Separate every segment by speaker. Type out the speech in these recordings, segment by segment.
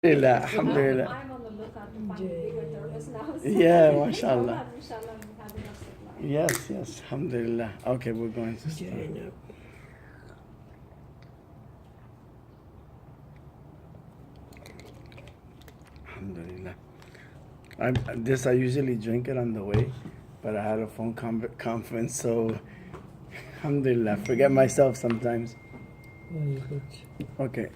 Speaker 1: Alhamdulillah, alhamdulillah.
Speaker 2: I'm on the lookout to find bigger terrace now.
Speaker 1: Yeah, mashallah.
Speaker 2: Inshallah, we have enough supply.
Speaker 1: Yes, alhamdulillah. Okay, we're going to start. Alhamdulillah. I usually drink it on the way, but I had a phone conference, so alhamdulillah. Forget myself sometimes. Okay.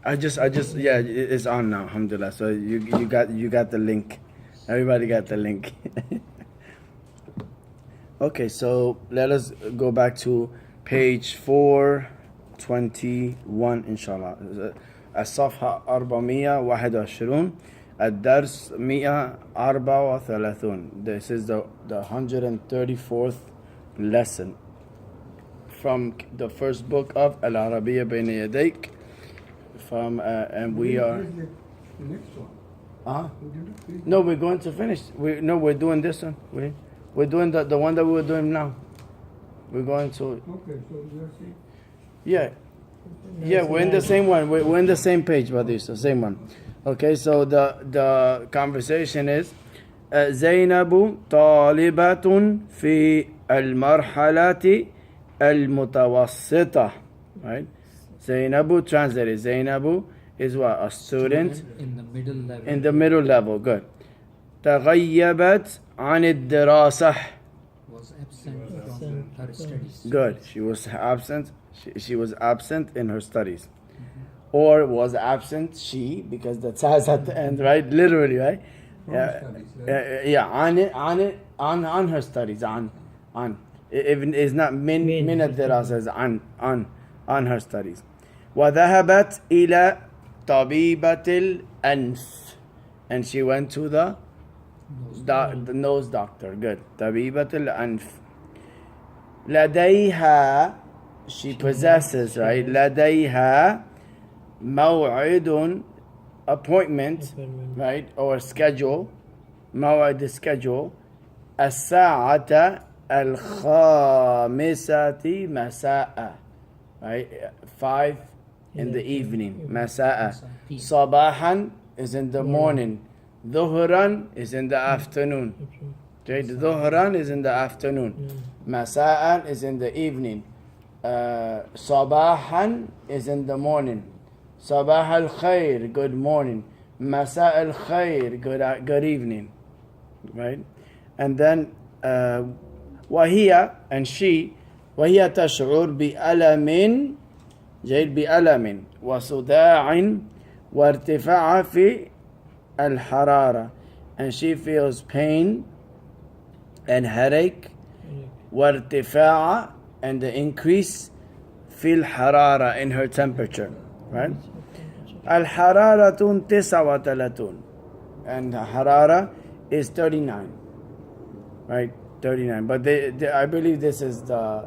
Speaker 1: Yeah, it's on now, alhamdulillah. So you got the link. Everybody got the link. Okay, so let us go back to page 421 inshallah. الصفحة 421 الدرس 134. This is the 134th lesson from the first book of Al-Arabiya Bayna Yadayk. And we are.
Speaker 3: The next one.
Speaker 1: No, we're going to finish. We're doing this one. We're doing the one that we were doing now. We're going to.
Speaker 3: Okay, so you are saying.
Speaker 1: Yeah, we're in the same one. We're in the same page, but it's the same one. Okay, so the conversation is زينب طالبة في المرحلة المتوسطة. Right? Zainabu translated. Zainabu is what? A student
Speaker 4: in the middle level.
Speaker 1: in the middle level. Good. تغيبت عن الدراسة.
Speaker 4: Was absent from her studies.
Speaker 1: Good. She was absent. She was absent in her studies. Or was absent she, because the ta is at the end, right? Literally, right? On her studies. On. Even is not min الدراسة, is on her studies. وذهبت إلى طبيبة الأنف. And she went to the nose doctor. Good. طبيبة الأنف. لديها, she possesses, right? لديها موعد, appointment, right? Or schedule. موعد, schedule. الساعة الخامسة مساء. Right? 5 in the evening. مساء. صباحا is in the morning. ظهرا is in the afternoon. Okay? ظهرا is in the afternoon. مساء is in the evening. صباحا is in the morning. صباح الخير, good morning. مساء الخير, good evening. Right? And then وهي, and she, وهي تشعر بألم, جيد, بألم وصداع وارتفاع في الحرارة, and she feels pain and headache, وارتفاع, and the increase في الحرارة, in her temperature, right? الحرارة 39, and harara is 39, right? 39, but I believe this is the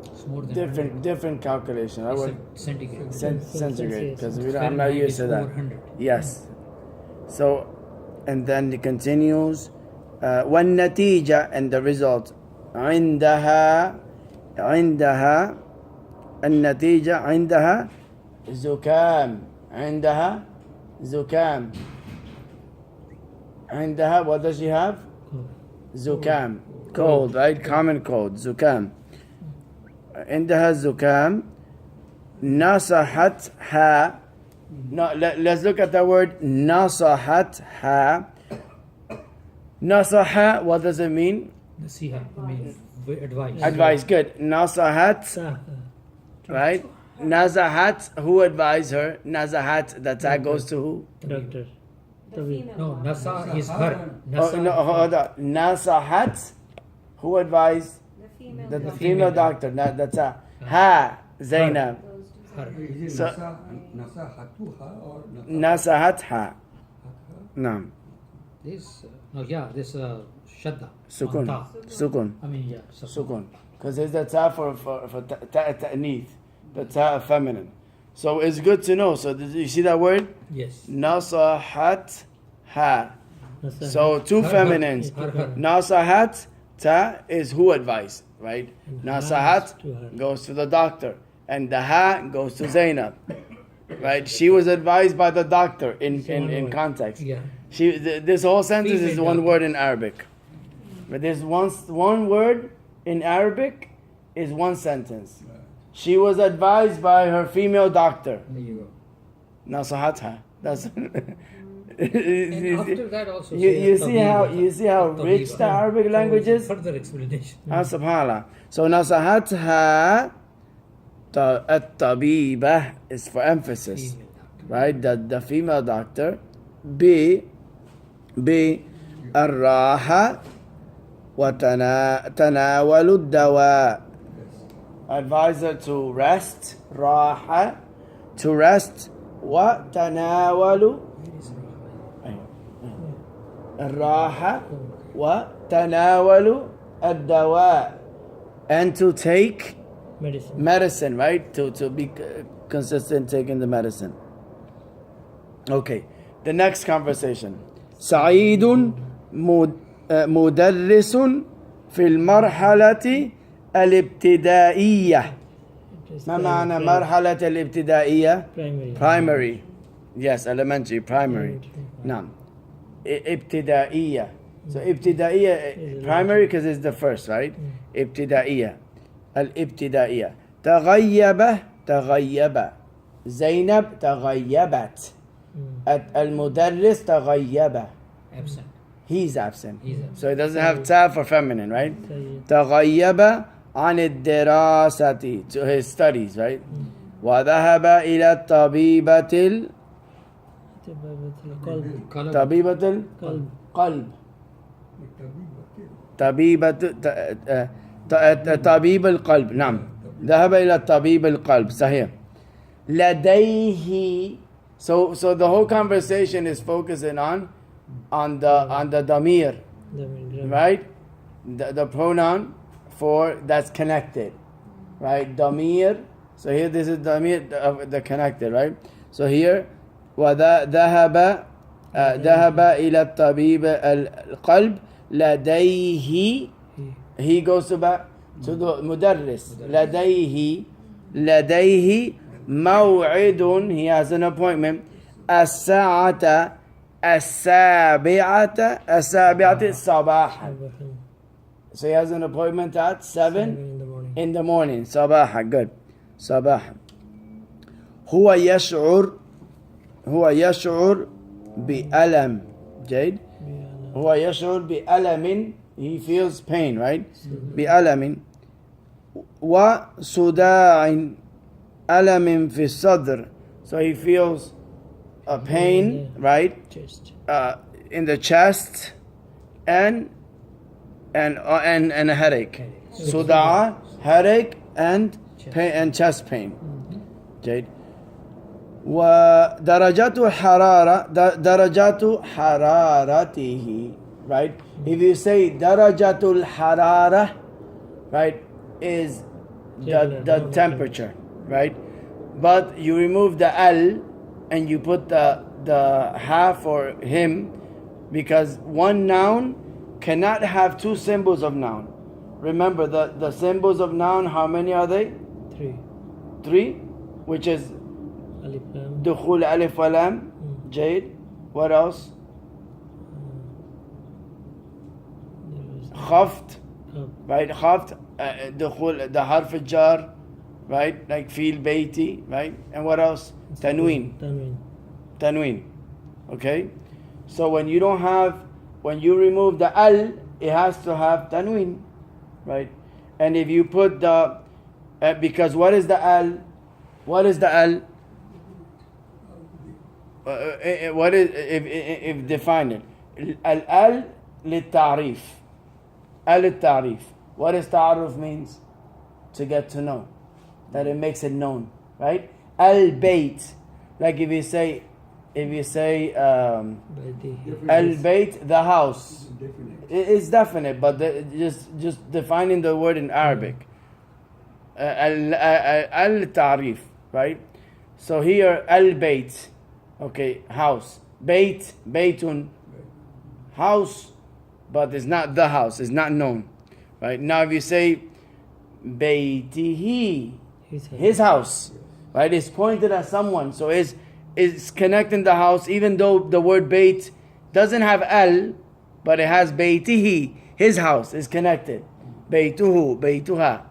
Speaker 4: It's more than
Speaker 1: different calculation. I would
Speaker 4: centigrade.
Speaker 1: centigrade, because I'm not used to that.
Speaker 4: 400.
Speaker 1: Yes. So, and then it continues. والنتيجة, and the result. عندها النتيجة عندها زكام. عندها زكام. عندها, what does she have? زكام. Cold, right? Common cold. زكام. عندها زكام. نصحتها. No, let's look at the word نصحتها. نصح, what does it mean?
Speaker 4: Nasiha, I mean, advice.
Speaker 1: Advice, good. Nasahat, right? Nazahat, who advised her? Nazahat, the tag goes to who?
Speaker 5: Doctor.
Speaker 2: The female
Speaker 4: No,
Speaker 2: one.
Speaker 4: Nasa is her.
Speaker 1: Oh,
Speaker 4: Nasa
Speaker 1: no, hold on. Nasahat, who advised?
Speaker 2: The female
Speaker 1: The
Speaker 2: doctor.
Speaker 1: female doctor. That's a ha, Zainab.
Speaker 2: Those two
Speaker 4: her.
Speaker 3: Is it
Speaker 1: So-
Speaker 3: Nasahatuha or
Speaker 1: Nasahat ha. No.
Speaker 4: This, this Shadda.
Speaker 1: Sukun.
Speaker 4: on ta.
Speaker 1: Sukun.
Speaker 4: I mean, yeah.
Speaker 1: Sukun. Because there's the ta for ta'nith. The ta feminine. So it's good to know. So you see that word?
Speaker 4: Yes.
Speaker 1: Nasahat ha. So two
Speaker 4: Her,
Speaker 1: feminines.
Speaker 4: her.
Speaker 1: Nasahat, ta is who advised, right?
Speaker 5: And
Speaker 1: Nasahat
Speaker 5: ha is to her.
Speaker 1: goes to the doctor. And the ha goes to Zainab. right? She was advised by the doctor in
Speaker 4: one word.
Speaker 1: context.
Speaker 4: Yeah.
Speaker 1: This whole sentence is
Speaker 4: Female
Speaker 1: one
Speaker 4: doctor.
Speaker 1: word in Arabic. But there's one word in Arabic is one sentence. She was advised by her female doctor.
Speaker 4: There you go.
Speaker 1: Nasahatha. That's
Speaker 4: And after that also.
Speaker 1: you see how rich the Arabic language is?
Speaker 4: Further explanation.
Speaker 1: Subhanallah. So nasahatha at-tabibah is for emphasis.
Speaker 4: Female doctor.
Speaker 1: Right? The female doctor. الراحة وتناول الدواء. Advise her to rest. راحة. To rest. وتناول
Speaker 4: Where is Raha?
Speaker 1: الراحة وتناول الدواء. And to take medicine, right? To be consistent taking the medicine. Okay. The next conversation. سعيد مدرس في المرحلة الابتدائية. ما معنى مرحلة الابتدائية؟ Primary. Yes, elementary, primary. نعم. ابتدائية. So ابتدائية primary because it's the first, right? ابتدائية. الابتدائية. تغيب. زينب تغيبت. المدرس تغيب.
Speaker 4: Absent.
Speaker 1: He's absent.
Speaker 4: He's absent.
Speaker 1: So it doesn't have ta for feminine, right? تغيب عن الدراسة, to his studies, right? وذهب إلى الطبيبة طبيبة القلب. طبيب القلب. نعم. ذهب إلى طبيب القلب. صحيح. لديه. So the whole conversation is focusing on the damir, right? The pronoun for that's connected, right? Damir. So here this is damir the connected, right? So here ذهب إلى الطبيب القلب لديه. He goes to the مدرس. لديه موعد. He has an appointment. الساعة السابعة صباحا. So he has an appointment at 7 in the morning. صباحا. Good. صباحا. هو يشعر بألم. جيد. هو يشعر بألم. He feels pain, right? بألم. وصداع. ألم في الصدر. So he feels a pain, right? In the chest and a headache. صداع, headache and pain and chest pain. جيد. ودرجات حرارته, right? If you say درجة الحرارة, right, is the temperature, right? But you remove the al and you put the ha for him, because one noun cannot have two symbols of noun. Remember the symbols of noun, how many are they? 3, which is دخول ألف ولام. جيد. What else? خفض, right? خفض. دخول the حرف الجار, right? Like feel beiti, right? And what else? Tanween. Okay? So when you remove the al, it has to have tanween, right? And if you put the, because what is the al? What is the al? What is, if define it? Al للتعريف. Al للتعريف. What does ta'aruf means? To get to know. That it makes it known, right? Al-Bayt. Like if you say Al-Bayt, the house. It's definite, but just defining the word in Arabic. Al-Ta'rif, right? So here, Al-Bayt, okay, house. Bayt, Baytun, house, but it's not the house, it's not known, right? Now if you say Baytihi, his house. right? It's pointed at someone. So it's connecting the house, even though the word Beit doesn't have al, but it has Beitihi. His house is connected. Beituhu, Beituha.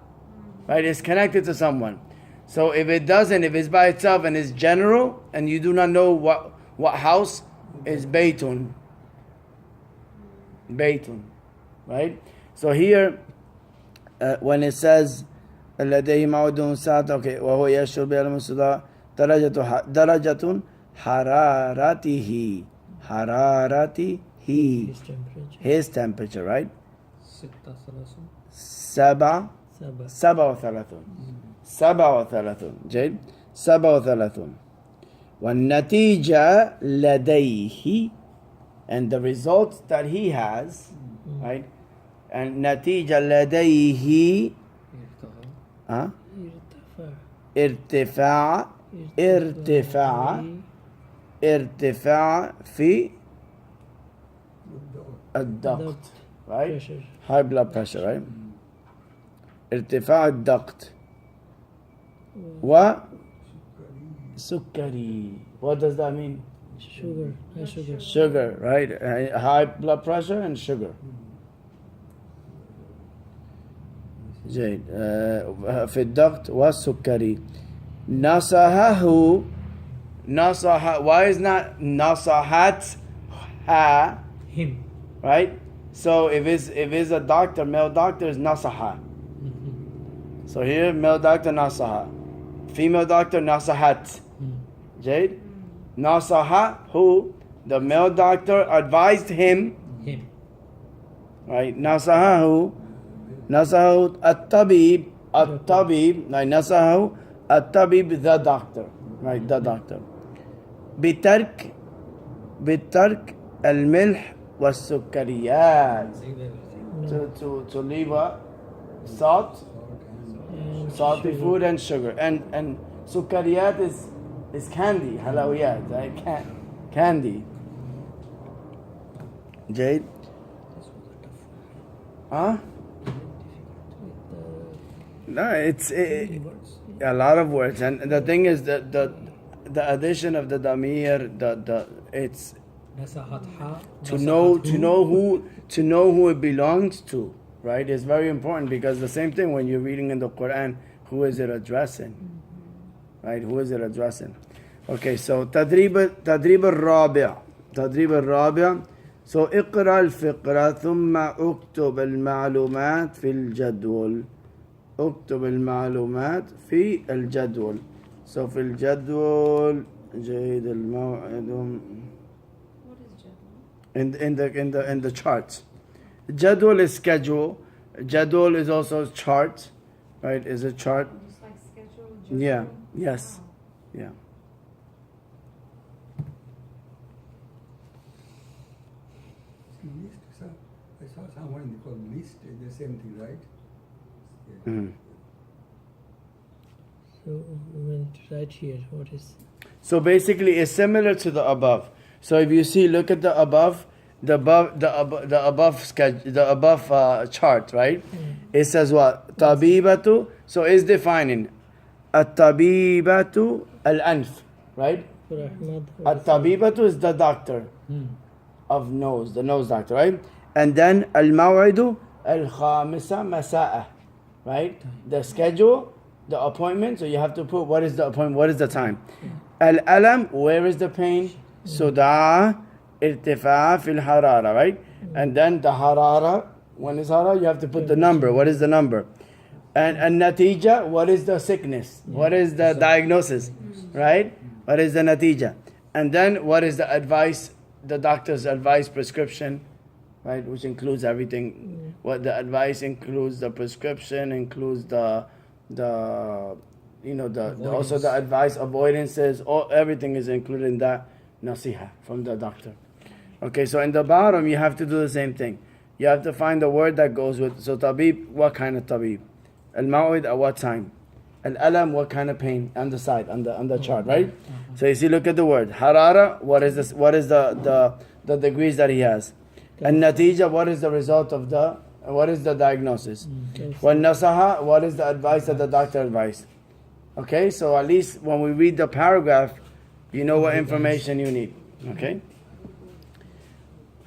Speaker 1: Right? It's connected to someone. So if it doesn't, if it's by itself and it's general, and you do not know what house, is Beitun. Beitun. Right? So here, when it says, لديه موعد ساعة okay وهو يشعر بألم الصداع درجة حرارته his temperature right 37 جيد 37 والنتيجة لديه and the results that he has right and نتيجة لديه ارتفاع في الضغط right high blood pressure right ارتفاع الضغط وسكري what does that mean sugar right high blood pressure and sugar جيد في الضغط والسكري نصحه why is not نصحت
Speaker 4: him
Speaker 1: right so if it's a doctor male doctor is nasaha so here male doctor nasaha female doctor nasahat جيد nasaha who the male doctor advised him right nasahahu نصحه الطبيب like نصحه الطبيب the doctor right the doctor بترك الملح والسكريات to leave salty food and sugar and سكريات is candy حلويات right candy جيد No, it's a lot of words, and the thing is that the addition of the damir, it's to know who it belongs to, right? Is very important because the same thing when you're reading in the Quran, who is it addressing, right? Who is it addressing? Okay, so تدريب الرابع. So اقرأ الفقرة ثم اكتب المعلومات في الجدول. اكتب المعلومات في الجدول. So في الجدول جيد الموعد.
Speaker 2: What is jadwal?
Speaker 1: In the charts. Jadwal is schedule. Jadwal is also chart, right? Is a chart.
Speaker 2: Just like schedule, jadwal?
Speaker 1: Yeah. Yes. Yeah.
Speaker 3: List, I saw someone called list, the same thing, right?
Speaker 1: Mm.
Speaker 4: So right here, what is?
Speaker 1: So basically, it's similar to the above. So if you see, look at the above chart, right? It says what? Tabibatu. So it's defining at-tabibatu al-anf, right? At-tabibatu is the doctor of nose, the nose doctor, right? And then al-maw'idu al-khamisa masa'ah, right? The schedule, the appointment. So you have to put what is the appointment, what is the time. Al-alam, where is the pain? Suda, irtifa fil harara, right? And then the harara, when is harara, you have to put the number. What is the number? And natija, what is the sickness? What is the diagnosis? Right? What is the natija? And then what is the advice, the doctor's advice, prescription, right? Which includes everything. What the advice includes, the prescription includes the also the advice, avoidances, everything is included in that nasiha from the doctor. Okay, so in the bottom you have to do the same thing. You have to find the word that goes with. So tabib, what kind of tabib? Al-ma'ud, at what time? Al-alam, what kind of pain? On the side, on the chart, right? So you see, look at the word. Harara, what is this? What is the degrees that he has? And natija, what is the result of what is the diagnosis? Wal nasaha, what is the advice that the doctor advised? Okay, so at least when we read the paragraph, you know what information you need. Okay.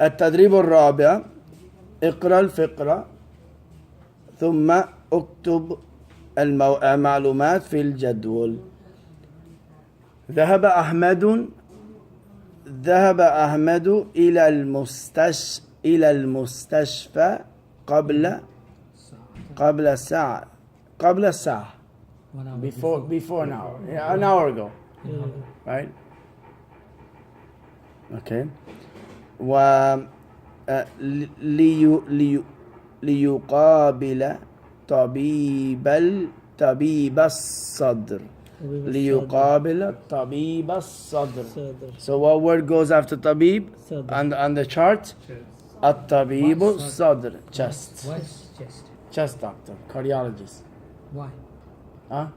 Speaker 1: التدريب الرابع اقرأ الفقرة ثم اكتب المعلومات في الجدول. ذهب أحمد إلى المستشفى قبل الساعة before an hour. Yeah, an hour ago. Right? Okay. ليقابل طبيب الصدر. ليقابل طبيب الصدر. So what word goes after طبيب on the chart? الطبيب الصدر. Chest.
Speaker 5: Why is chest?
Speaker 1: Chest doctor, cardiologist.
Speaker 5: Why?
Speaker 1: Huh?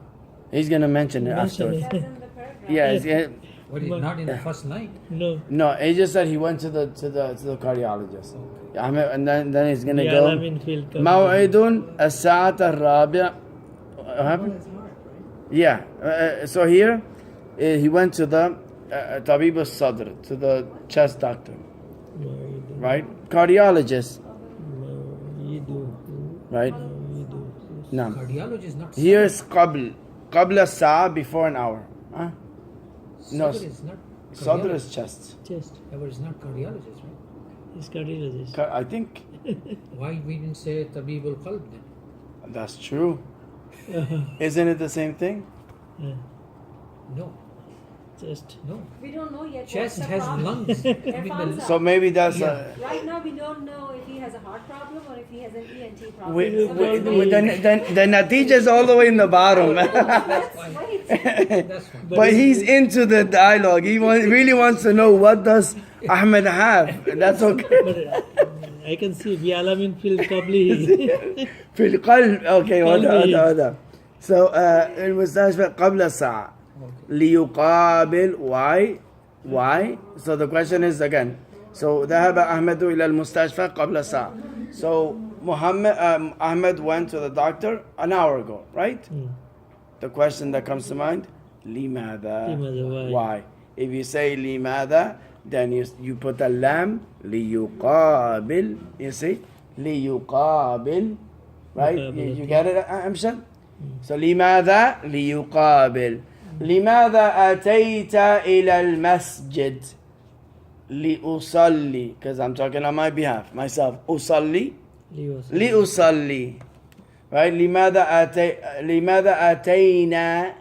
Speaker 1: He's gonna mention it afterwards.
Speaker 2: That's in the paragraph.
Speaker 1: Yeah,
Speaker 5: What is not in the first line?
Speaker 4: No.
Speaker 1: no, he just said he went to the cardiologist. And then he's gonna
Speaker 4: The
Speaker 1: go.
Speaker 4: Alamin field comes.
Speaker 1: موعد الساعة الرابعة. What happened? Yeah. So here, he went to the طبيب الصدر, to the chest doctor, right? Cardiologist, right? No.
Speaker 5: Cardiologist, not
Speaker 1: Here's قبل الساعة, before an hour. Huh? No,
Speaker 5: Sadr is not
Speaker 1: Sadr
Speaker 5: cardiologist.
Speaker 1: is chest.
Speaker 4: Chest.
Speaker 5: Yeah, but it's not cardiologist, right?
Speaker 4: He's cardiologist.
Speaker 1: I think
Speaker 5: Why we didn't say Tabib al-Qalb then?
Speaker 1: that's true. Isn't it the same thing?
Speaker 5: No,
Speaker 4: Chest.
Speaker 5: no.
Speaker 2: We don't know yet.
Speaker 5: Chest
Speaker 2: what's the
Speaker 5: has
Speaker 2: problem.
Speaker 5: lungs.
Speaker 2: Irfan's
Speaker 5: the-
Speaker 1: So maybe that's
Speaker 2: Right now, we don't know if he has a heart problem or if he has an ENT problem.
Speaker 1: the natija is all the way in the bottom.
Speaker 2: Let's wait.
Speaker 5: That's fine.
Speaker 1: But he's into the dialogue. He really wants to know, what does Ahmed have? That's okay.
Speaker 4: But I can see the Alamin field qabli.
Speaker 1: في القلب. Okay, hold on,
Speaker 4: قلبي.
Speaker 1: hold on. So المستشفى قبل الساعة. ليقابل. Why? So the question is again. So ذهب أحمد إلى المستشفى قبل الساعة. So Ahmed went to the doctor an hour ago, right? The question that comes to mind, لماذا?
Speaker 4: لماذا?
Speaker 1: Why? If you say لماذا, then you put a lam, ليقابل. You see? ليقابل. Right? You get it, Amshad? So لماذا؟ ليقابل. لماذا أتيت إلى المسجد؟ لأصلي. Because I'm talking on my behalf, myself. أصلي. لأصلي. Right? لماذا أتينا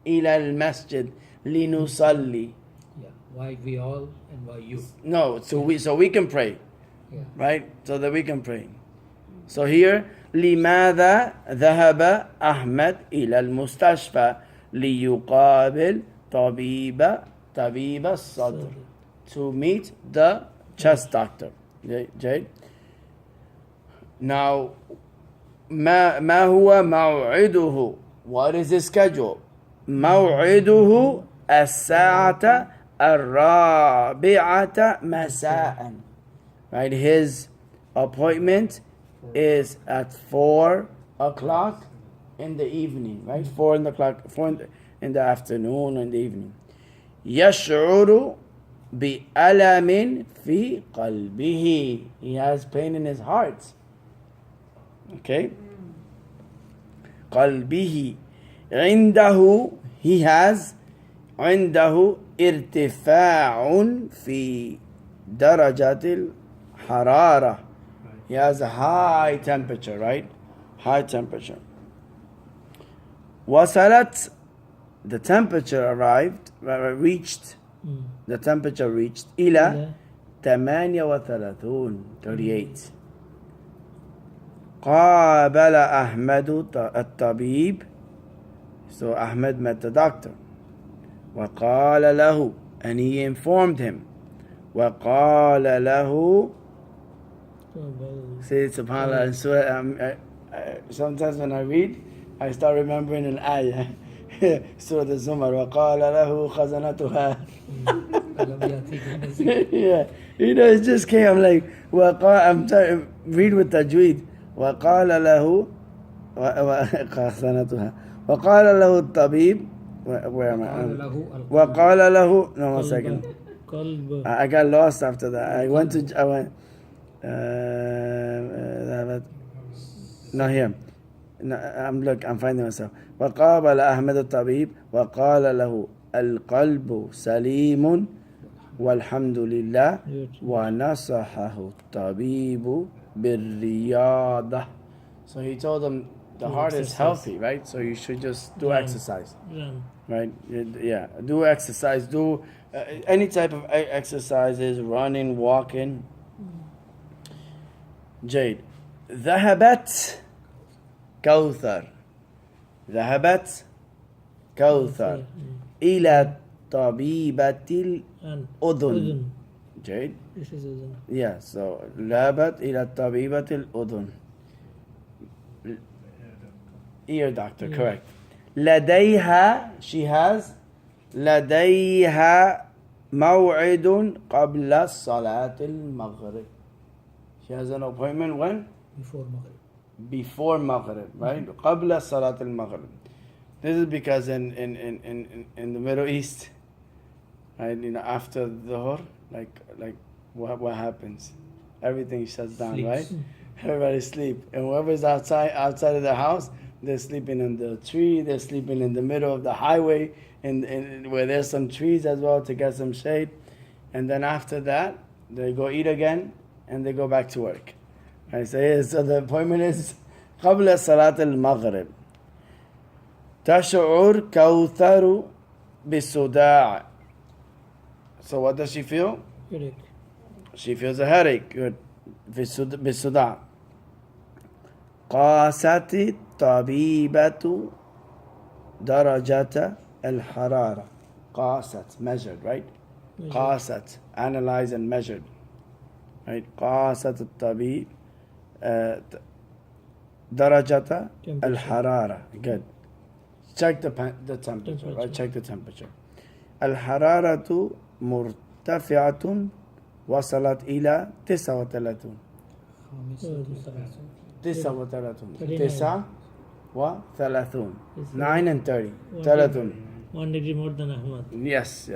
Speaker 1: إلى المسجد؟ لنصلي.
Speaker 5: Yeah. Why we all and why you?
Speaker 1: No, so we can pray.
Speaker 5: Yeah.
Speaker 1: Right? So that we can pray. So here, لماذا ذهب أحمد إلى المستشفى ليقابل طبيب الصدر, to meet the chest doctor. Jay? Now, ما هو موعده? What is his schedule? موعده الساعة الرابعة مساء. Right? His appointment is at 4 o'clock in the evening, right? 4 in the afternoon or in the evening. يشعر بألم في قلبه. He has pain in his heart. Okay? قلبه. عنده, he has عنده ارتفاع في درجة الحرارة. He has a high temperature, right? High temperature. وصلت, the temperature reached إلى 38. قابل أحمد الطبيب. So Ahmed met the doctor. وقال له, and he informed him. وقال له, say subhanallah in surah. Sometimes when I read, I start remembering an ayah. Surah Al-Zumar. وقال له خزنتها. Yeah, it just came. I'm like, I'm trying to read with tajweed. وقال له خزنتها وقال له الطبيب where am I?
Speaker 5: وقال له القلب.
Speaker 1: وقال له no 1 second.
Speaker 4: Qalb.
Speaker 1: I got lost after that. I went no here. No, I'm finding myself. وقابل أحمد الطبيب وقال له القلب سليم والحمد لله ونصحه الطبيب بالرياضة. So he told him the heart is healthy, right? So you should just do exercise,
Speaker 4: Run.
Speaker 1: right? Yeah, do exercise. Do any type of exercises, running, walking. جيد. ذهبت كوثر إلى طبيبة
Speaker 4: And
Speaker 1: الأذن. جيد.
Speaker 4: This is Udun.
Speaker 1: Yeah, so ذهبت إلى طبيبة الأذن. Ear doctor, correct. لديها, she has لديها موعد قبل صلاة المغرب. She has an appointment when?
Speaker 5: Before Maghrib.
Speaker 1: Before Maghrib, right? قبل صلاة المغرب. This is because in the Middle East, right? After the Dhuhr, like what happens? Everything shuts down,
Speaker 5: Sleeps.
Speaker 1: right? Everybody sleep, and whoever's outside of the house, they're sleeping in the tree. They're sleeping in the middle of the highway, and where there's some trees as well to get some shade. And then after that, they go eat again, and they go back to work. I say so. The appointment is قبل صلاة المغرب. تشعر كوثر بالصداع. So what does she feel?
Speaker 4: Headache.
Speaker 1: She feels a headache. Good. بالصداع. قاست الطبيبة درجة الحرارة. قاست, measured, right? قاست, analyzed and measured. Right? قاست الطبيب درجة الحرارة. Good. Check the temperature, right? Check the temperature. الحرارة مرتفعة وصلت إلى 39. 39. 9 and 30. 30.
Speaker 4: 1 degree more than Ahmad.
Speaker 1: Yes.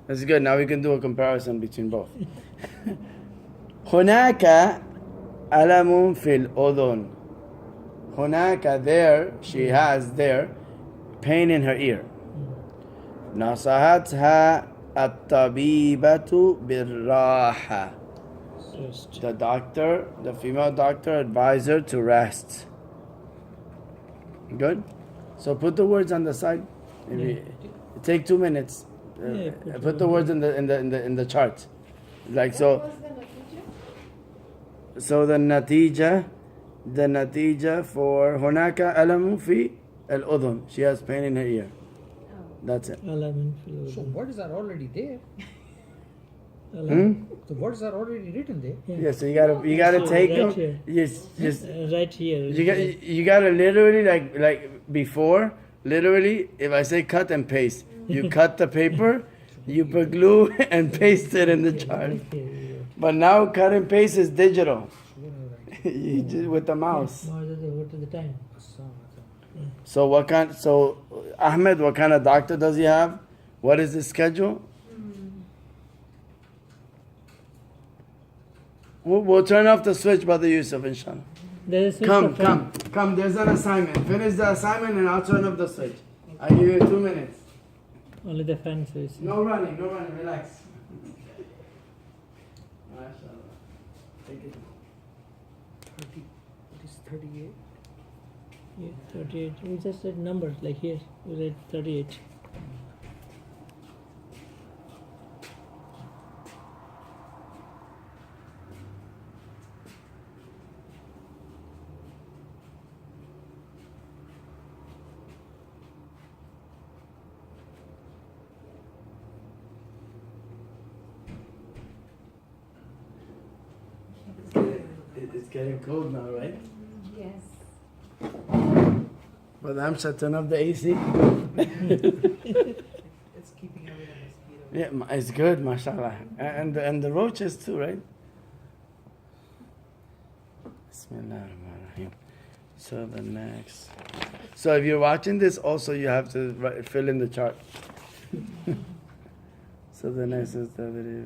Speaker 1: That's good. Now we can do a comparison between both. هناك ألم في الأذن. هناك, there, she has there pain in her ear. نصحتها الطبيبة بالراحة.
Speaker 4: Rest.
Speaker 1: The female doctor advised her to rest. Good? So put the words on the side. Maybe take 2 minutes. Put the words in the chart. Like so.
Speaker 2: What was the natija?
Speaker 1: So the natija for هناك ألم في الأذن. She has pain in her ear. That's it.
Speaker 4: Alamin fil
Speaker 5: So
Speaker 4: Udun.
Speaker 5: words are already there.
Speaker 4: Alam.
Speaker 5: The words are already written there.
Speaker 1: Yeah, so you gotta
Speaker 4: So
Speaker 1: take
Speaker 4: right
Speaker 1: them.
Speaker 4: here.
Speaker 1: Yes, just
Speaker 4: Right here.
Speaker 1: you gotta literally like before. Literally, if I say cut and paste, you cut the paper, you put glue and paste it in the chart.
Speaker 4: Right here.
Speaker 1: But now cut and paste is digital.
Speaker 5: So what am I writing?
Speaker 1: You just with the mouse.
Speaker 4: What is the time?
Speaker 1: So Ahmed, what kind of doctor does he have? What is his schedule? We'll turn off the switch, Brother Yusuf, inshallah.
Speaker 4: There is a switch
Speaker 1: Come.
Speaker 4: for fan.
Speaker 1: There's an assignment. Finish the assignment and I'll turn off the switch. I give you 2 minutes.
Speaker 4: Only the fan switch.
Speaker 1: No running. Relax. MashaAllah. Take it.
Speaker 5: 30. What is 38?
Speaker 4: Yeah, 38. We just said numbers like here. We read 38.
Speaker 1: It's getting cold now, right?
Speaker 2: Yes.
Speaker 1: But I'm turn off the AC.
Speaker 6: It's keeping away the mosquitoes.
Speaker 1: Yeah, it's good, mashallah. And the roaches too, right? Bismillahirrahmanirrahim. So the next. So if you're watching this, also you have to fill in the chart. So the next is the video.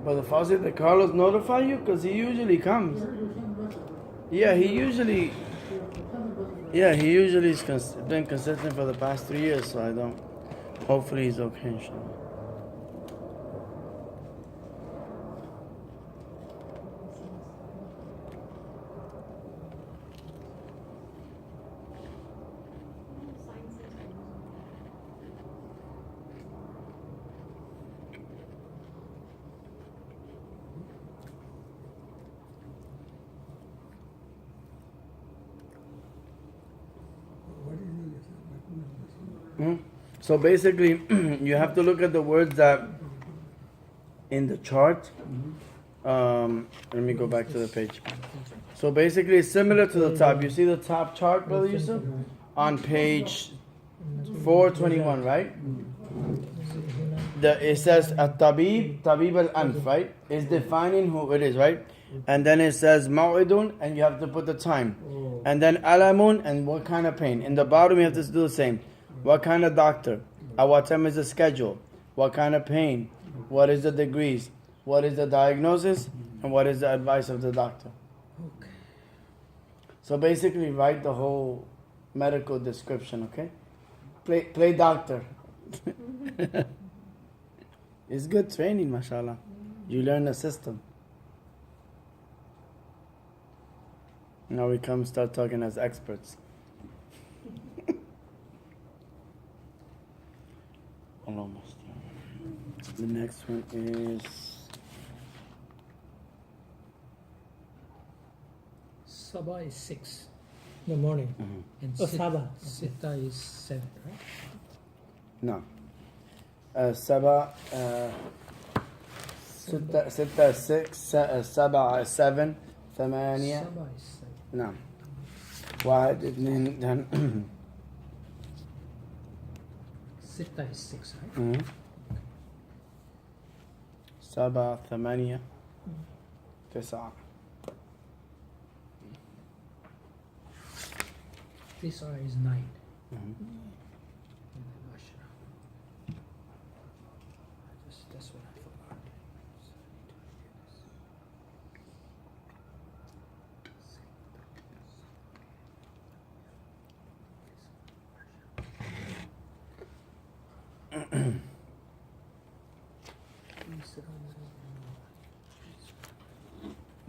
Speaker 1: Brother Fawzi, did Carlos notify you? Because he usually comes. Yeah, he usually is been consistent for the past 3 years, so I don't. Hopefully he's okay, inshallah.
Speaker 3: What is the
Speaker 1: So basically, you have to look at the words that in the chart. Let me go back to the page. So basically, it's similar to the top. You see the top chart, Brother Yusuf? On page 421, right? It says Tabib al-Anf, right? It's defining who it is, right? And then it says Maw'idun, and you have to put the time. And then Alamun, and what kind of pain. In the bottom, you have to do the same. What kind of doctor? At what time is the schedule? What kind of pain? What is the degrees? What is the diagnosis? And what is the advice of the doctor?
Speaker 5: Okay.
Speaker 1: So basically, write the whole medical description, okay? Play doctor. It's good training, mashallah. You learn the system. Now we come start talking as experts. Almost. The next one is
Speaker 5: Sabah is 6.
Speaker 4: In the morning.
Speaker 5: And
Speaker 4: Oh, Sabah.
Speaker 5: Sitta is 7, right?
Speaker 1: no. Sabah, ستة 6 7 7 8
Speaker 5: Sabah is 7.
Speaker 1: نعم 1 2 then
Speaker 5: Sitta is 6, right?
Speaker 1: 7 8 9
Speaker 5: Tis'a is 9. And then Ashra. That's what I forgot.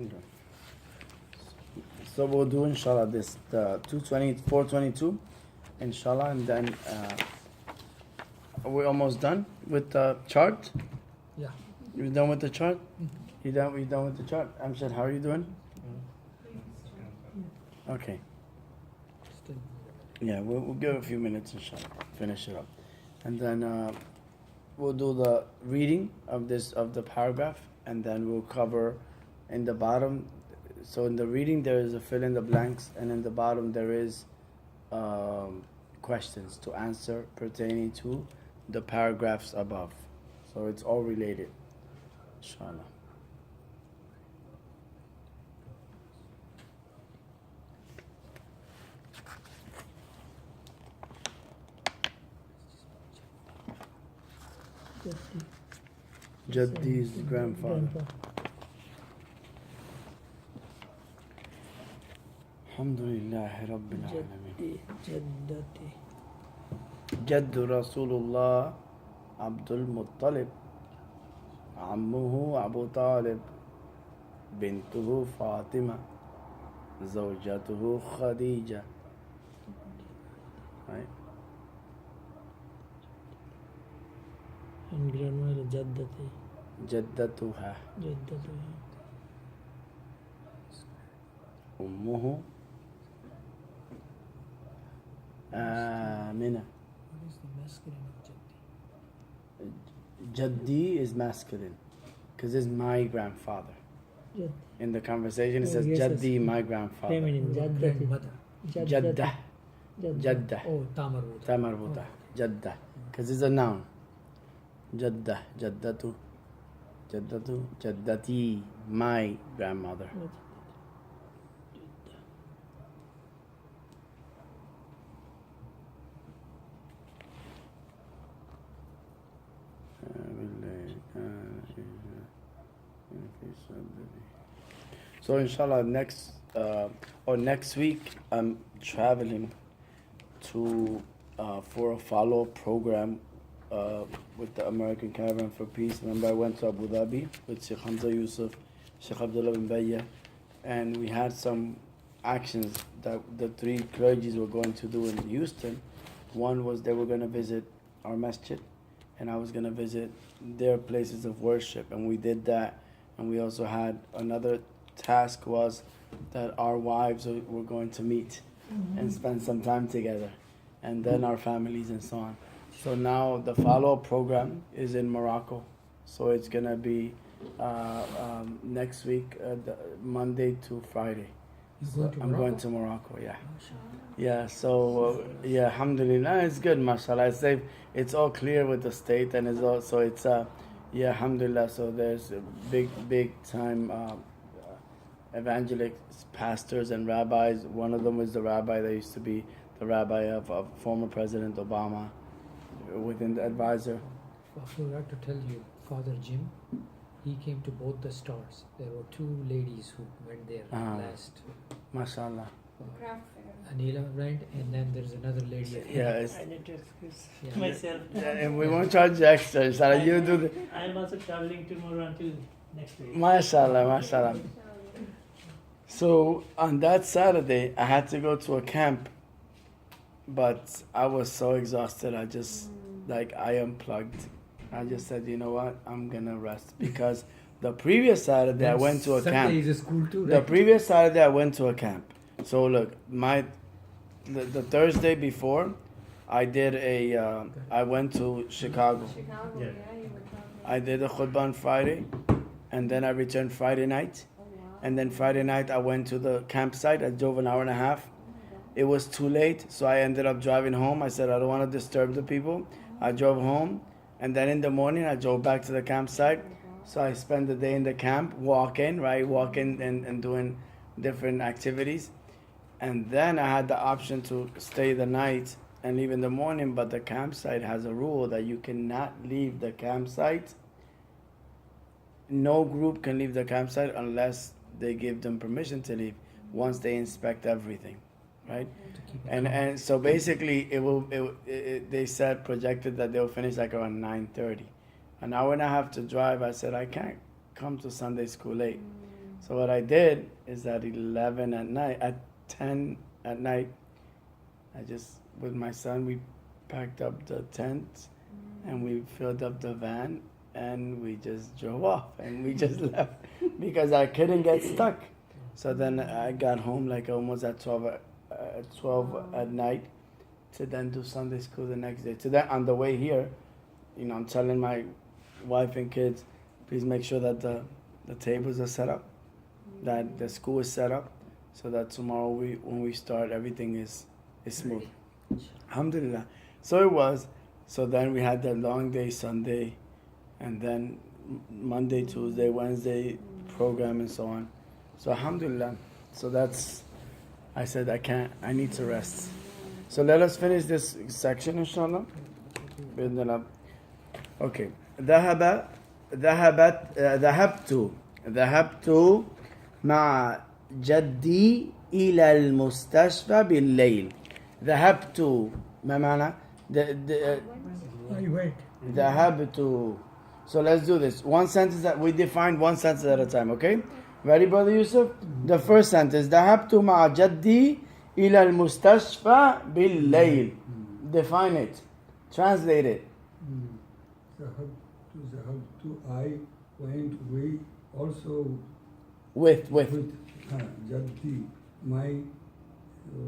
Speaker 1: Okay. So we'll do inshallah this the 422 inshallah, and then we're almost done with the chart.
Speaker 5: Yeah.
Speaker 1: You done with the chart? You done with the chart? Amshad, how are you doing? Okay.
Speaker 5: Still.
Speaker 1: Yeah, we'll give it a few minutes inshallah. Finish it up. And then we'll do the reading of the paragraph, and then we'll cover in the bottom. So in the reading there is a fill in the blanks, and in the bottom there is questions to answer pertaining to the paragraphs above. So it's all related, inshallah. Jaddi's grandfather. Alhamdulillah Rabbil Alameen.
Speaker 4: Jaddati.
Speaker 1: جد رسول الله عبد المطلب عمه أبو طالب بنته فاطمة زوجته خديجة. Right?
Speaker 4: And grandmother Jaddati.
Speaker 1: جدتها
Speaker 4: Jaddati.
Speaker 1: أمه Mina.
Speaker 5: What is the masculine of Jaddi?
Speaker 1: Jaddi is masculine because it's my grandfather.
Speaker 4: Jad-
Speaker 1: In the conversation, it
Speaker 4: Oh,
Speaker 1: says
Speaker 4: yes, yes.
Speaker 1: Jaddi, my grandfather.
Speaker 4: Feminine. Jadda.
Speaker 5: Grandmother.
Speaker 1: Jadda. Jadda.
Speaker 5: Oh, Tamarbuta.
Speaker 1: Tamarbuta. Jadda. Because it's a noun. Jadda. Jaddatu. Jaddatu. Jaddati. My grandmother. So inshallah next week I'm traveling to for a follow-up program with the American Caravan for Peace. Remember I went to Abu Dhabi with Sheikh Hamza Yusuf, Sheikh Abdullah bin Bayya, and we had some actions that the three clergies were going to do in Houston. One was they were going to visit our masjid, and I was going to visit their places of worship, and we did that. And we also had another task was that our wives were going to meet and spend some time together, and then our families and so on. So now the follow-up program is in Morocco, so it's gonna be next week, Monday to Friday.
Speaker 5: You going to
Speaker 1: I'm
Speaker 5: Morocco?
Speaker 1: going to Morocco, yeah. Yeah, so yeah, alhamdulillah, it's good, mashallah. It's all clear with the state, and it's also yeah, alhamdulillah. So there's a big time evangelists, pastors, and rabbis. One of them is the rabbi that used to be the rabbi of former President Obama, within the advisor.
Speaker 5: I forgot to tell you, Father Jim, he came to both the stars. There were two ladies who went there last.
Speaker 1: Mashallah.
Speaker 2: Craft fair.
Speaker 5: Anila went, and then there's another lady.
Speaker 1: Yeah, it's,
Speaker 4: I need to excuse
Speaker 5: Yeah.
Speaker 4: myself.
Speaker 1: and we won't charge you extra. Inshallah, you do the.
Speaker 4: I am also traveling tomorrow until next week.
Speaker 1: Mashallah, mashallah. So on that Saturday, I had to go to a camp, but I was so exhausted. I just I unplugged. I just said, you know what, I'm gonna rest because the previous Saturday I went to a
Speaker 5: Sunday
Speaker 1: camp.
Speaker 5: is a school too,
Speaker 1: The
Speaker 5: right?
Speaker 1: previous Saturday I went to a camp. So look, the Thursday before, I did I went to Chicago.
Speaker 2: Chicago,
Speaker 4: Yeah.
Speaker 2: yeah, you were talking.
Speaker 1: I did a khutbah on Friday, and then I returned Friday night.
Speaker 2: Oh, wow.
Speaker 1: And then Friday night I went to the campsite. I drove an hour and a half. It was too late, so I ended up driving home. I said I don't want to disturb the people. I drove home, and then in the morning I drove back to the campsite. So I spent the day in the camp, walking and doing different activities. And then I had the option to stay the night and leave in the morning, but the campsite has a rule that you cannot leave the campsite. No group can leave the campsite unless they give them permission to leave once they inspect everything, right?
Speaker 5: To keep it
Speaker 1: And so basically they said projected that they'll finish like around 9:30. An hour and a half to drive. I said I can't come to Sunday school late. So what I did is at 11 at night, at 10 at night, I just with my son we packed up the tent and we filled up the van and we just drove off and we just left because I couldn't get stuck. So then I got home like almost at 12 at night to then do Sunday school the next day. So then on the way here, I'm telling my wife and kids, please make sure that the tables are set up, that the school is set up, so that tomorrow when we start, everything is smooth. Alhamdulillah. So it was. So then we had that long day Sunday, and then Monday, Tuesday, Wednesday program and so on. So alhamdulillah. So that's, I said I need to rest. So let us finish this section inshallah. Okay. ذهبت مع جدي إلى المستشفى بالليل. ذهبت ما معنى
Speaker 4: I went.
Speaker 1: ذهبت. So let's do this. One sentence that we define one sentence at a time, okay? Ready, brother Yusuf? The first sentence. ذهبت مع جدي إلى المستشفى بالليل. Define it. Translate it.
Speaker 3: I went, we also
Speaker 1: With.
Speaker 3: Jaddi, my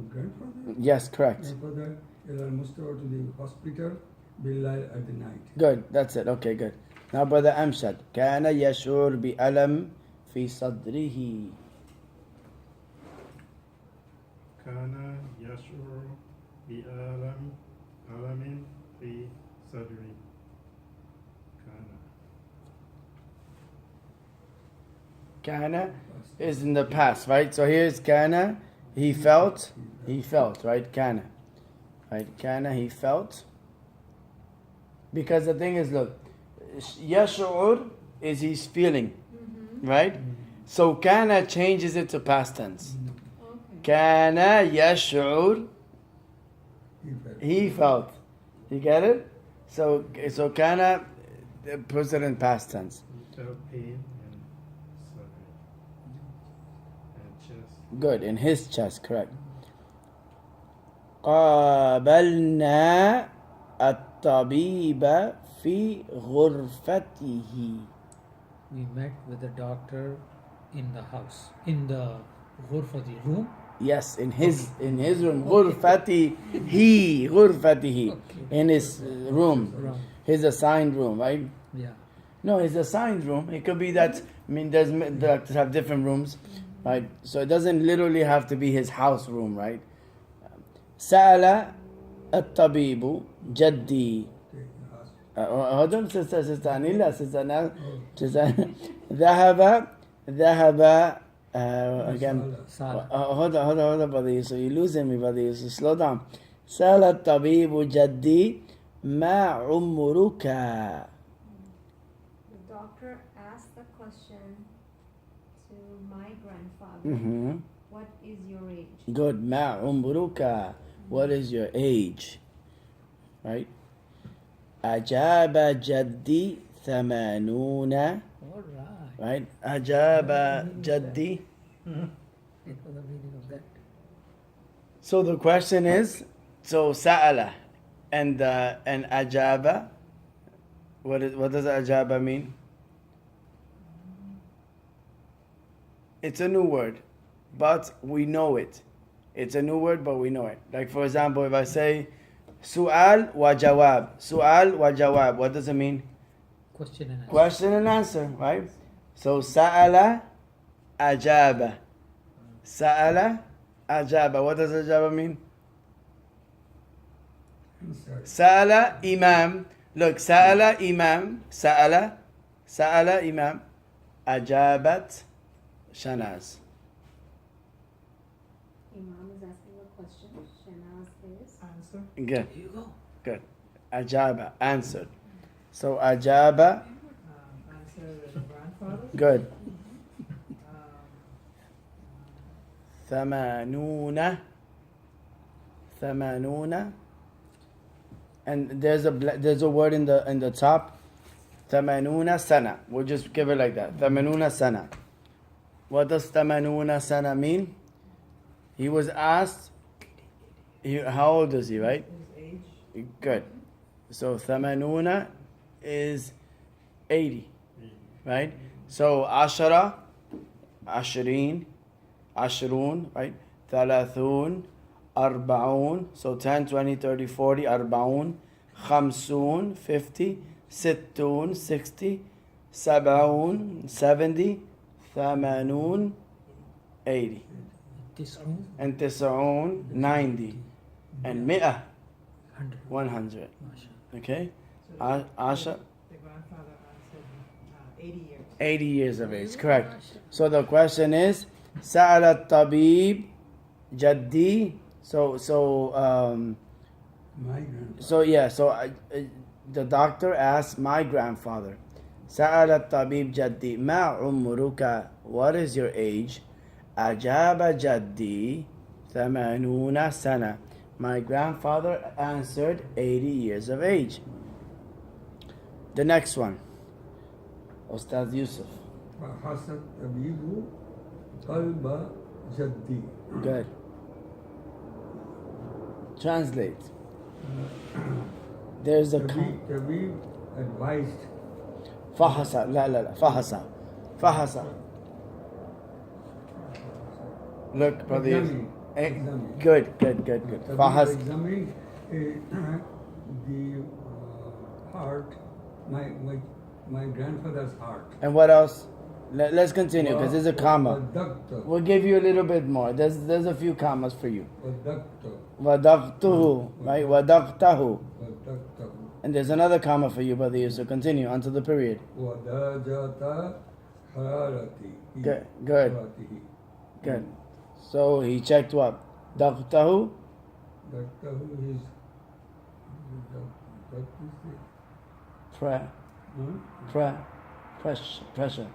Speaker 3: grandfather.
Speaker 1: Yes, correct.
Speaker 3: Grandfather إلى المستوى to the hospital بالليل at the night.
Speaker 1: Good, that's it. Okay, good. Now, brother Amshad. كان يشعر بألم في صدره.
Speaker 7: كان يشعر ألم في صدري.
Speaker 1: Kana is in the past, right? So here's Kana. He felt, right? Kana. Right? Kana, he felt. Because the thing is, look, Yash'ur is he's feeling, right? So Kana changes it to past tense. Kana Yash'ur, he felt. You get it? So Kana puts it in past tense.
Speaker 7: He felt pain in صدري and chest.
Speaker 1: Good, in his chest, correct. قابلنا الطبيب في غرفته.
Speaker 5: We met with the doctor in the house, in the ghurfa, the room.
Speaker 1: Yes, in his room. غرفته, in his room, his assigned room, right?
Speaker 5: Yeah.
Speaker 1: No, his assigned room. It could be that. I mean, there's doctors have different rooms, right? So it doesn't literally have to be his house room, right? سأل الطبيب جدي. hold on, sister Anila, sister ذهب again. hold on, brother Yusuf. You're losing me, brother Yusuf. Slow down. سأل الطبيب جدي ما عمرك.
Speaker 2: The doctor asked the question to my grandfather.
Speaker 1: Mm-hmm.
Speaker 2: What is your age?
Speaker 1: Good. ما عمرك. What is your age? Right? أجاب جدي 80.
Speaker 5: All right.
Speaker 1: Right? أجاب جدي.
Speaker 5: You know the meaning of that?
Speaker 1: So the question is, so سأل and أجاب. What does أجاب mean? It's a new word, but we know it. It's a new word, but we know it. Like for example, if I say سؤال وجواب, سؤال وجواب, what does it mean?
Speaker 5: Question and answer.
Speaker 1: Question and answer, right? So سأل أجاب. سأل أجاب. What does أجاب mean?
Speaker 3: Inside.
Speaker 1: سأل إمام. Look, سأل إمام. سأل إمام. أجابت شناز.
Speaker 2: Imam is asking a question. Shanaz is.
Speaker 6: Answer.
Speaker 1: Good,
Speaker 5: There you go.
Speaker 1: good. أجاب, answered. So أجاب,
Speaker 6: Answer the grandfather.
Speaker 1: good.
Speaker 6: Um,
Speaker 1: ثمانون. And there's a word in the top. ثمانون سنة. We'll just give it like that. ثمانون سنة. What does ثمانون سنة mean? He was asked. How old is he? Right.
Speaker 6: his age.
Speaker 1: Good. So ثمانون is 80. Right. So عشرة, عشرين, عشرون. Right. ثلاثون, أربعون. So 10, 20, 30, 40. أربعون. خمسون, 50. ستون, 60. سبعون, 70. ثمانون, 80.
Speaker 5: Tis'un,
Speaker 1: And تسعون, 90. And مئة,
Speaker 5: 100.
Speaker 1: 100.
Speaker 5: Masha.
Speaker 1: Okay?
Speaker 6: So
Speaker 1: Asha,
Speaker 6: the grandfather answered 80 years.
Speaker 1: 80 years of age. Correct. So the question is, سأل الطبيب جدي. So
Speaker 3: My grandfather.
Speaker 1: the doctor asked my grandfather, سأل الطبيب جدي ما عمرك. What is your age? أجاب جدي 80 سنة. My grandfather answered 80 years of age. The next one, Ustaz Yusuf.
Speaker 3: فحس الطبيب قلب جدي.
Speaker 1: Good. Translate. There's a
Speaker 3: طبيب advised.
Speaker 1: فحص. لا فحص. Look, brother.
Speaker 3: Examining.
Speaker 1: Eh,
Speaker 3: Examining.
Speaker 1: Good.
Speaker 3: طبيب
Speaker 1: فحص.
Speaker 3: examining the heart, my grandfather's heart.
Speaker 1: And what else? Let's continue because there's a comma.
Speaker 3: Vadakta.
Speaker 1: We'll give you a little bit more. There's a few commas for you.
Speaker 3: Vadakta.
Speaker 1: Wadaqtuhu, right? Wadaqtahu.
Speaker 3: Vadaktahu.
Speaker 1: And there's another comma for you, Brother Yusuf. Continue until the period.
Speaker 3: Wadajata hararati.
Speaker 1: Good, good.
Speaker 3: Haratihi.
Speaker 1: Good. So he checked what? Daqtahu.
Speaker 3: Daktahu is
Speaker 1: Pressure.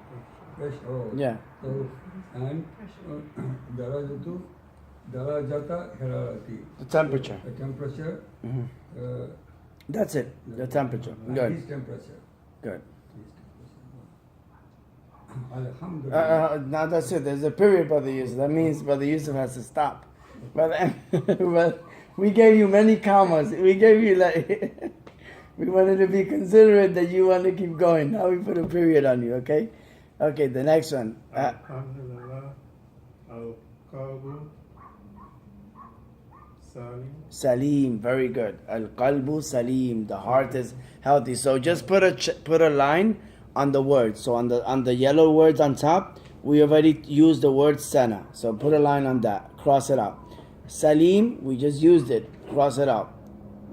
Speaker 3: fresh. Oh.
Speaker 1: Yeah.
Speaker 3: So, and darajatu, darajata hararati.
Speaker 1: The temperature.
Speaker 3: The temperature.
Speaker 1: Mhm.
Speaker 3: Uh,
Speaker 1: That's it. The temperature. Good.
Speaker 3: His temperature.
Speaker 1: Good.
Speaker 3: Alhamdulillah.
Speaker 1: Now that's it. There's a period, Brother Yusuf. That means Brother Yusuf has to stop. But we gave you many commas. We gave you like we wanted to be considerate that you want to keep going. Now we put a period on you. Okay. Okay. The next one.
Speaker 7: Alhamdulillah. Al-Qalbu Salim.
Speaker 1: Salim. Very good. Al-qalbu salim. The heart is healthy. So just put a line on the words. So on the yellow words on top, we already used the word sana. So put a line on that. Cross it out. Salim, we just used it. Cross it out.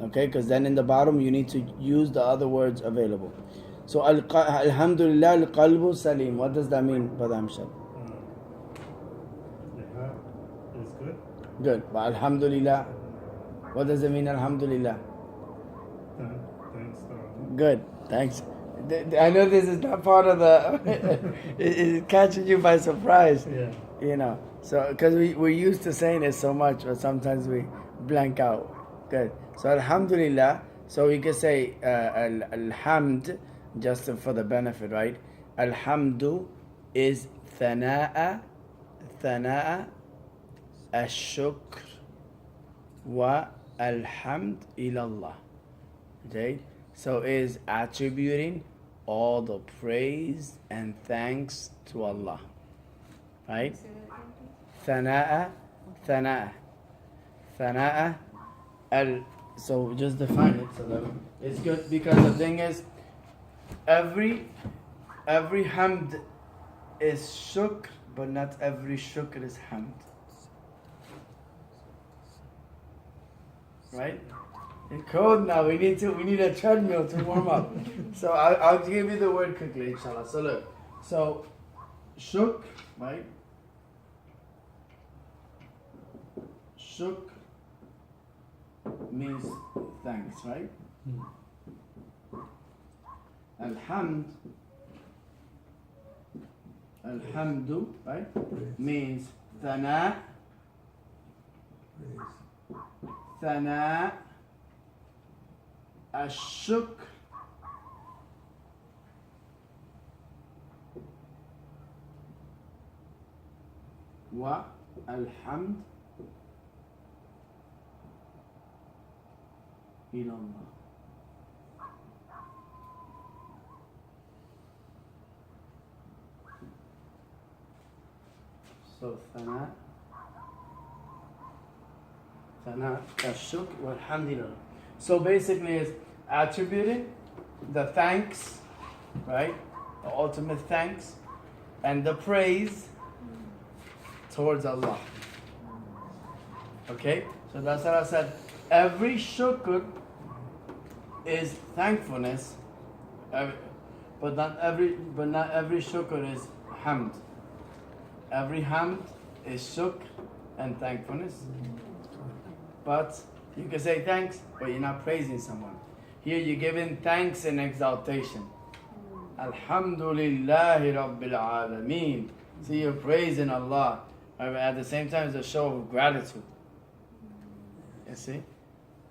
Speaker 1: Okay, because then in the bottom you need to use the other words available. So Alhamdulillah al-qalbu salim. What does that mean, Brother Amshad?
Speaker 7: The heart is good.
Speaker 1: Good. But Alhamdulillah, what does it mean, Alhamdulillah?
Speaker 7: Thanks to Allah.
Speaker 1: Good. Thanks. I know this is not part of the. It's catching you by surprise.
Speaker 7: Yeah.
Speaker 1: You know, so because we're used to saying it so much, but sometimes we blank out. Good. So Alhamdulillah. So we can say Alhamd, just for the benefit, right? Alhamdu is thana'a, الشكر والحمد إلى الله. Okay, so is attributing all the praise and thanks to Allah, right?
Speaker 2: Say that again, please.
Speaker 1: ثناء so just define it so that it's good, because the thing is every hamd is shukr, but not every shukr is hamd, right? In code now we need a treadmill to warm up. So I'll give you the word quickly, inshallah. So look, so shukr, right? Shukr means thanks, right? Alhamdu, right? Means thana, الشكر والحمد إلى الله. So ثناء الشكر والحمد لله. So basically it's attributing the thanks, right? The ultimate thanks and the praise towards Allah. Okay? So that's what I said. Every shukr is thankfulness, but not every shukr is hamd. Every hamd is shukr and thankfulness. But you can say thanks, but you're not praising someone. Here you're giving thanks and exaltation. Alhamdulillahi Rabbil Alameen. See, you're praising Allah. At the same time, it's a show of gratitude. You see?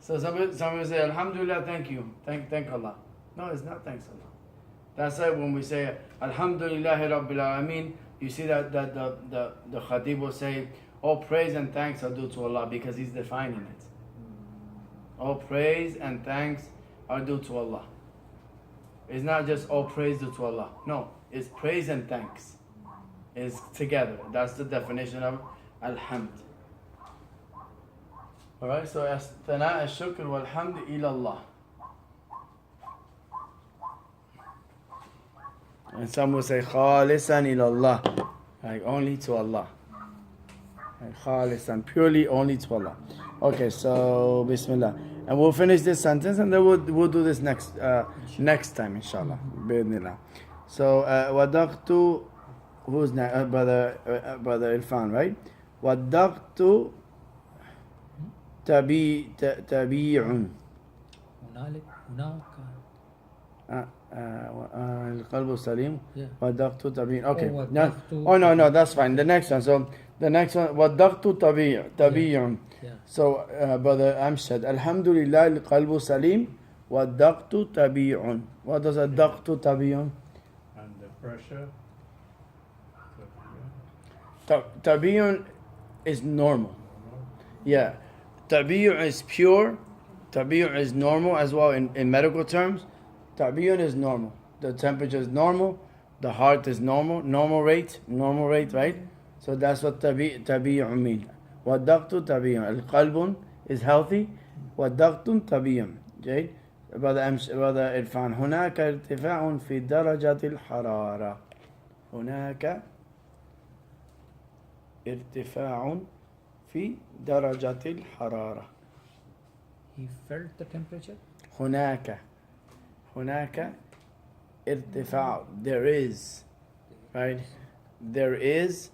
Speaker 1: So somebody say, Alhamdulillah, thank you. Thank Allah. No, it's not thanks Allah. That's why when we say, Alhamdulillahi Rabbil Alameen, you see that the Khatib will say, all praise and thanks are due to Allah, because he's defining it. All praise and thanks are due to Allah. It's not just all praise due to Allah. No, it's praise and thanks. It's together. That's the definition of Alhamd. Alright, so ثناء الشكر والحمد إلى الله. And some will say خالصا إلى الله, like only to Allah. Like خالصا, purely only to Allah. Okay, so Bismillah. And we'll finish this sentence and then we'll do this next time, inshallah. Bismillah. So, ودقت, who's next? Brother Irfan, right? ودقت تبيع.
Speaker 5: هناك
Speaker 1: القلب السليم.
Speaker 5: Yeah.
Speaker 1: ودقت تبيع. Okay.
Speaker 5: ودقت
Speaker 1: No, that's fine. The next one. So the next one, ودقت تبيع.
Speaker 5: Yeah.
Speaker 1: So brother Amshad, Alhamdulillah القلب سليم ودقت تبيع. What does الدقت تبيع?
Speaker 7: And the pressure.
Speaker 1: تبيع is normal. Yeah. تبيع is pure. تبيع is normal as well in medical terms. تبيع is normal. The temperature is normal. The heart is normal. Normal rate, right? So that's what تبيع mean. والضغط طبيعي. القلب is healthy. والضغط طبيعي. جيد. brother إرفان. هناك ارتفاع في درجة الحرارة. هناك ارتفاع في درجة الحرارة.
Speaker 5: He felt the temperature.
Speaker 1: هناك ارتفاع. There is, right? There is.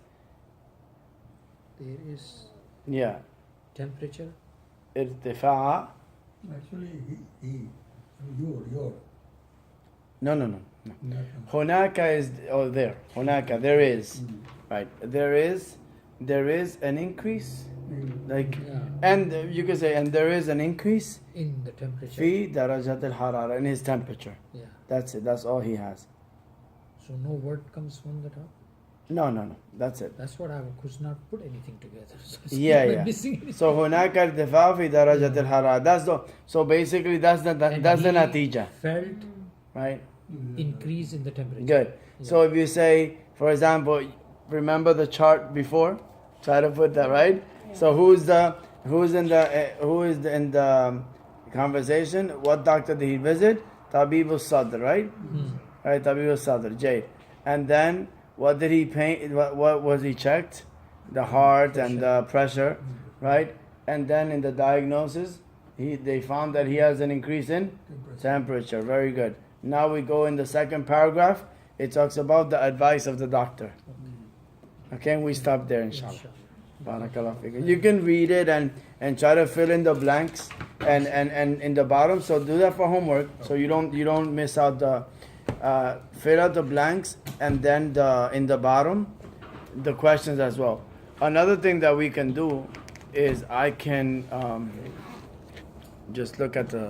Speaker 1: Yeah.
Speaker 5: Temperature.
Speaker 1: ارتفاع.
Speaker 3: Actually, your.
Speaker 1: No. هناك is there. هناك, there is. Right. There is an increase. Like,
Speaker 5: Yeah.
Speaker 1: and you can say, and there is an increase
Speaker 5: In the temperature.
Speaker 1: في درجة الحرارة, in his temperature.
Speaker 5: Yeah.
Speaker 1: That's it. That's all he has.
Speaker 5: So no word comes from the top.
Speaker 1: No. That's it.
Speaker 5: That's what I could not put anything together. So it's
Speaker 1: Yeah,
Speaker 5: like
Speaker 1: yeah.
Speaker 5: missing anything.
Speaker 1: So هناك ارتفاع في درجة الحرارة. So basically that's the
Speaker 5: And
Speaker 1: natija,
Speaker 5: he felt
Speaker 1: right?
Speaker 5: increase in the temperature.
Speaker 1: Good. So if you say, for example, remember the chart before? Try to put that right. So who is in the conversation? What doctor did he visit? Tabib al-Sadr, right? Right, Tabib al-Sadr, Jade. And then what did he paint? What was he checked? The heart and the pressure, right? And then in the diagnosis, they found that he has an increase in temperature. Very good. Now we go in the second paragraph. It talks about the advice of the doctor. Okay, we stop there, inshallah. Barakallah fikum. You can read it and try to fill in the blanks and in the bottom. So do that for homework, so you don't miss out the fill out the blanks and then in the bottom the questions as well. Another thing that we can do is I can just look at the